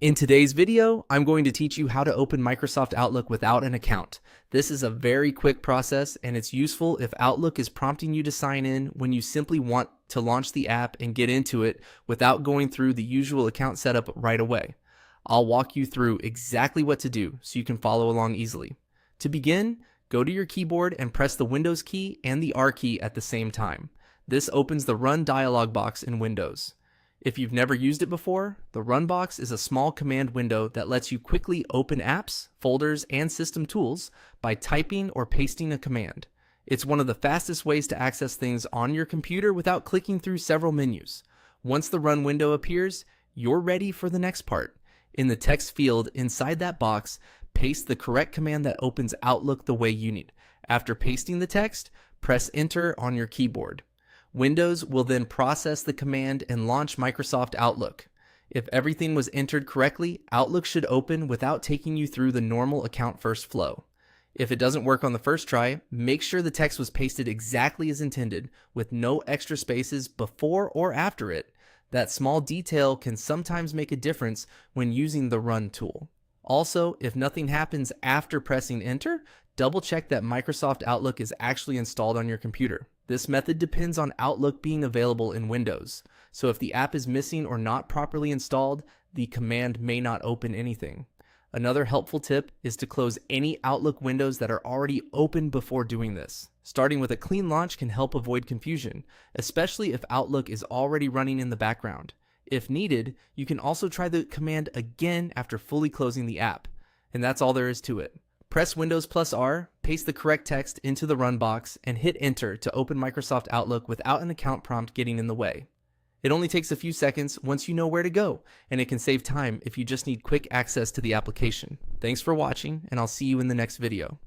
In today's video, I'm going to teach you how to open Microsoft Outlook without an account. This is a very quick process and it's useful if Outlook is prompting you to sign in when you simply want to launch the app and get into it without going through the usual account setup right away. I'll walk you through exactly what to do so you can follow along easily. To begin, go to your keyboard and press the Windows key and the R key at the same time. This opens the Run dialog box in Windows. If you've never used it before, the Run box is a small command window that lets you quickly open apps, folders, and system tools by typing or pasting a command. It's one of the fastest ways to access things on your computer without clicking through several menus. Once the Run window appears, you're ready for the next part. In the text field inside that box, paste the correct command that opens Outlook the way you need. After pasting the text, press Enter on your keyboard. Windows will then process the command and launch Microsoft Outlook. If everything was entered correctly, Outlook should open without taking you through the normal account first flow. If it doesn't work on the first try, make sure the text was pasted exactly as intended, with no extra spaces before or after it. That small detail can sometimes make a difference when using the Run tool. Also, if nothing happens after pressing Enter, double check that Microsoft Outlook is actually installed on your computer. This method depends on Outlook being available in Windows, so if the app is missing or not properly installed, the command may not open anything. Another helpful tip is to close any Outlook windows that are already open before doing this. Starting with a clean launch can help avoid confusion, especially if Outlook is already running in the background. If needed, you can also try the command again after fully closing the app. And that's all there is to it. Press Windows plus R, paste the correct text into the Run box, and hit Enter to open Microsoft Outlook without an account prompt getting in the way. It only takes a few seconds once you know where to go, and it can save time if you just need quick access to the application. Thanks for watching, and I'll see you in the next video.